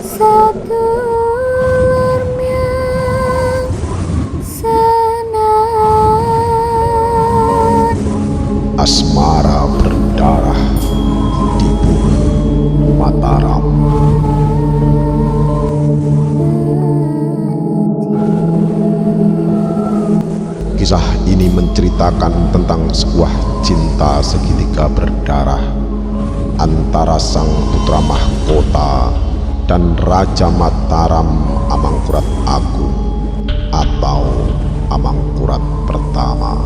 Satu lermian senar Asmara berdarah di bumi Mataram. Kisah ini menceritakan tentang sebuah cinta segitiga berdarah antara sang putra mahkota dan Raja Mataram Amangkurat Agung atau Amangkurat pertama.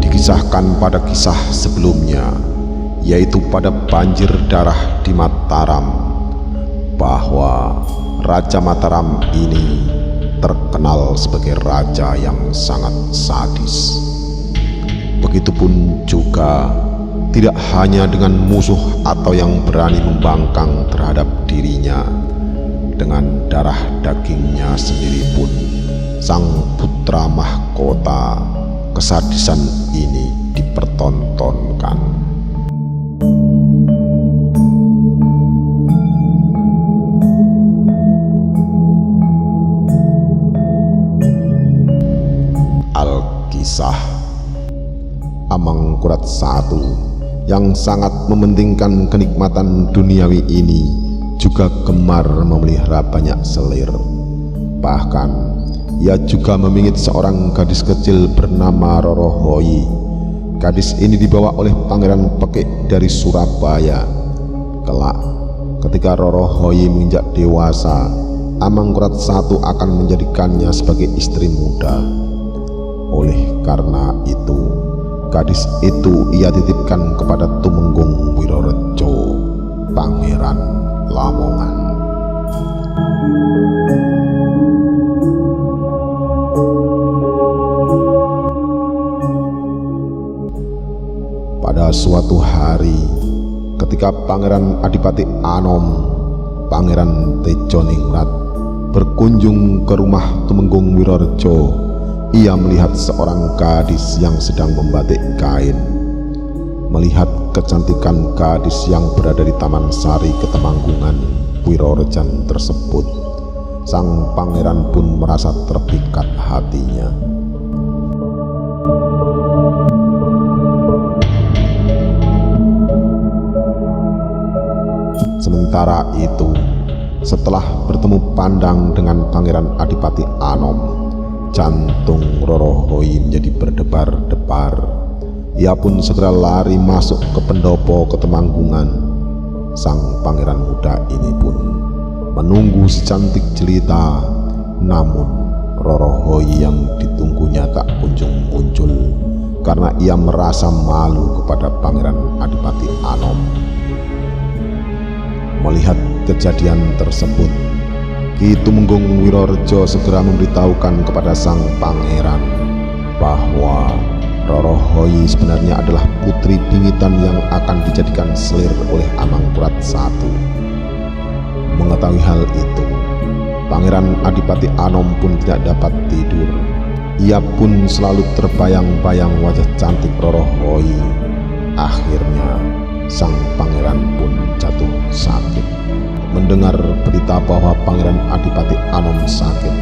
Dikisahkan pada kisah sebelumnya, yaitu pada banjir darah di Mataram, bahwa Raja Mataram ini terkenal sebagai raja yang sangat sadis. Begitupun juga tidak hanya dengan musuh atau yang berani membangkang terhadap dirinya, dengan darah dagingnya sendiri pun sang putra mahkota kesadisan ini dipertontonkan. Alkisah. Amangkurat I yang sangat mementingkan kenikmatan duniawi ini juga gemar memelihara banyak selir. Bahkan ia juga memingit seorang gadis kecil bernama Rorohoyi. Gadis ini dibawa oleh Pangeran Pekik dari Surabaya. Kelak ketika Rorohoyi menginjak dewasa, Amangkurat I akan menjadikannya sebagai istri muda. Oleh karena itu, gadis itu ia titipkan kepada Tumenggung Wirorejo, Pangeran Lamongan. Pada suatu hari, ketika Pangeran Adipati Anom, Pangeran Tejoningrat, berkunjung ke rumah Tumenggung Wirorejo, ia melihat seorang gadis yang sedang membatik kain. Melihat kecantikan gadis yang berada di Taman Sari Ketemanggungan Wirorejan tersebut, sang pangeran pun merasa terpikat hatinya. Sementara itu, setelah bertemu pandang dengan Pangeran Adipati Anom, jantung Rorohoyi menjadi berdebar-debar. Ia pun segera lari masuk ke pendopo Ketemanggungan. Sang pangeran muda ini pun menunggu si cantik jelita, namun Rorohoyi yang ditunggunya tak kunjung muncul karena ia merasa malu kepada Pangeran Adipati Anom. Melihat kejadian tersebut, Ki Tumenggung Wirorejo segera memberitahukan kepada sang pangeran bahwa Rorohoyi sebenarnya adalah putri bingitan yang akan dijadikan selir oleh Amangkurat I. Mengetahui hal itu, Pangeran Adipati Anom pun tidak dapat tidur. Ia pun selalu terbayang-bayang wajah cantik Rorohoyi. Akhirnya sang pangeran pun jatuh sakit mendengar berita bahwa Pangeran Adipati Anom sakit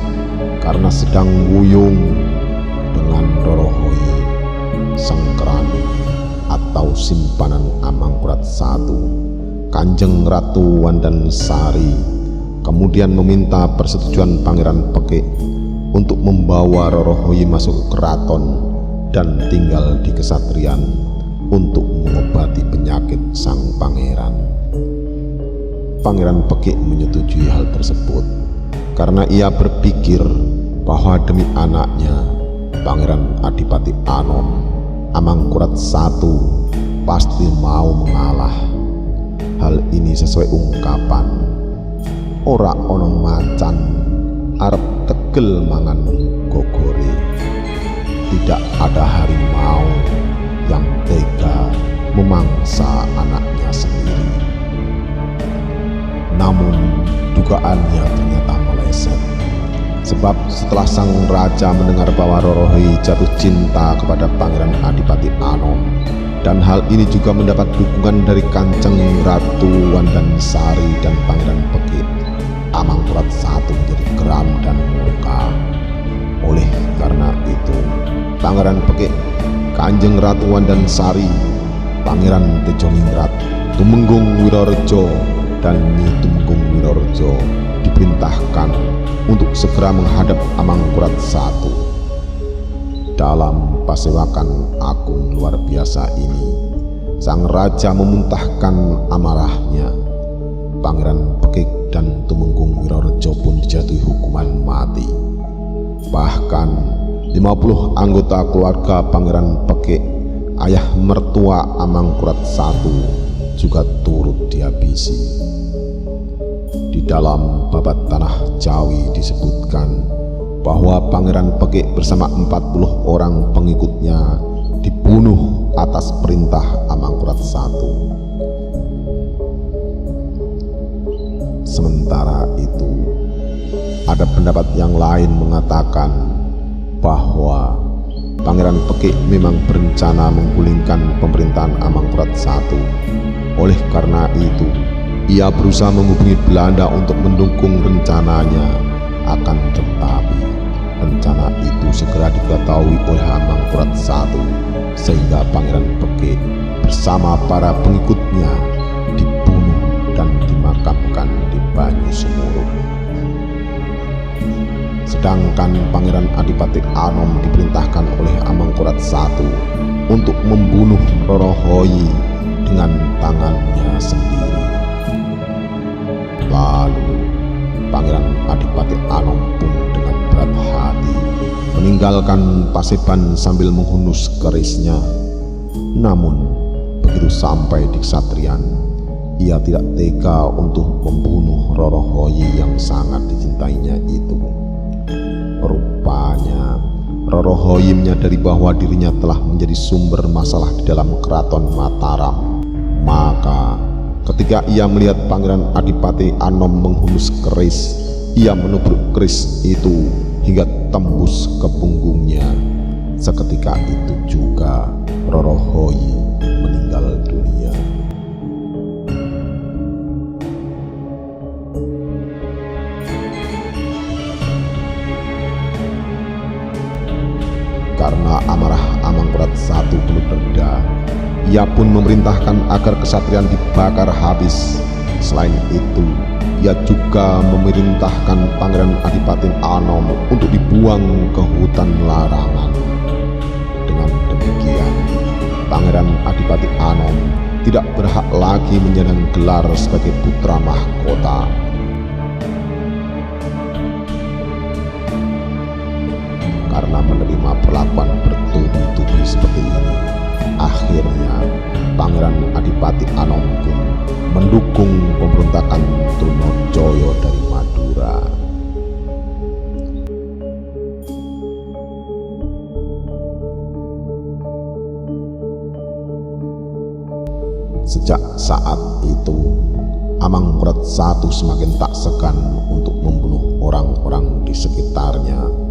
karena sedang wuyung dengan Rorohoyi, sang kerani atau simpanan Amangkurat I. Kanjeng Ratu Wandansari kemudian meminta persetujuan Pangeran Pekik untuk membawa Rorohoyi masuk ke keraton dan tinggal di kesatrian untuk mengobati penyakit sang pangeran. Pangeran Pekik menyetujui hal tersebut karena ia berpikir bahwa demi anaknya, Pangeran Adipati Anom, Amangkurat I pasti mau mengalah. Hal ini sesuai ungkapan, ora ono macan arep tegel mangan gogore. Tidak ada harimau yang tega memangsa anaknya sendiri. Namun dugaannya ternyata meleset. Sebab setelah sang raja mendengar bahwa Rorohoi jatuh cinta kepada Pangeran Adipati Anom, dan hal ini juga mendapat dukungan dari Kanjeng Ratu Wandansari dan Pangeran Pekik, Amangkurat I menjadi geram dan murka. Oleh karena itu, Pangeran Pekik, Kanjeng Ratu Wandansari, Pangeran Tejoningrat, Tumenggung Wirorejo, dan Nyi Tumenggung Wirorejo diperintahkan untuk segera menghadap Amangkurat I. Dalam pasewakan agung luar biasa ini, sang raja memuntahkan amarahnya. Pangeran Pekik dan Tumenggung Wirorejo pun dijatuhi hukuman mati. Bahkan 50 anggota keluarga Pangeran Pekik, ayah mertua Amangkurat I, juga turut dihabisi. Di dalam Babat Tanah Jawi disebutkan bahwa Pangeran Pekik bersama 40 orang pengikutnya dibunuh atas perintah Amangkurat I. Sementara itu, ada pendapat yang lain mengatakan bahwa Pangeran Pekik memang berencana menggulingkan pemerintahan Amangkurat I. Oleh karena itu, ia berusaha menghubungi Belanda untuk mendukung rencananya. Akan tetapi, rencana itu segera diketahui oleh Amangkurat I, sehingga Pangeran Pekik bersama para pengikutnya dibunuh dan dimakamkan di Banyusumbur. Sedangkan Pangeran Adipati Anom diperintahkan oleh Amangkurat I untuk membunuh Rorohoi dengan tangannya sendiri. Lalu Pangeran Adipati Anom pun dengan berat hati meninggalkan Paseban sambil menghunus kerisnya. Namun begitu sampai di Ksattrian, ia tidak tega untuk membunuh Rorohoi yang sangat dicintainya itu. Rupanya Rorohoi menyadari bahwa dirinya telah menjadi sumber masalah di dalam keraton Mataram. Maka ketika ia melihat Pangeran Adipati Anom menghunus keris, ia menubruk keris itu hingga tembus ke punggungnya. Seketika itu juga Rorohoi meninggal dunia. Karena amarah Amangkurat I belum reda, ia pun memerintahkan agar kesatrian dibakar habis. Selain itu, ia juga memerintahkan Pangeran Adipati Anom untuk dibuang ke hutan larangan. Dengan demikian, Pangeran Adipati Anom tidak berhak lagi menyandang gelar sebagai putra mahkota. Karena menerima perlakuan bertubi-tubi seperti ini, akhirnya Pangeran Adipati Anom pun mendukung pemberontakan Trunojoyo dari Madura. Sejak saat itu, Amangkurat I semakin tak segan untuk membunuh orang-orang di sekitarnya.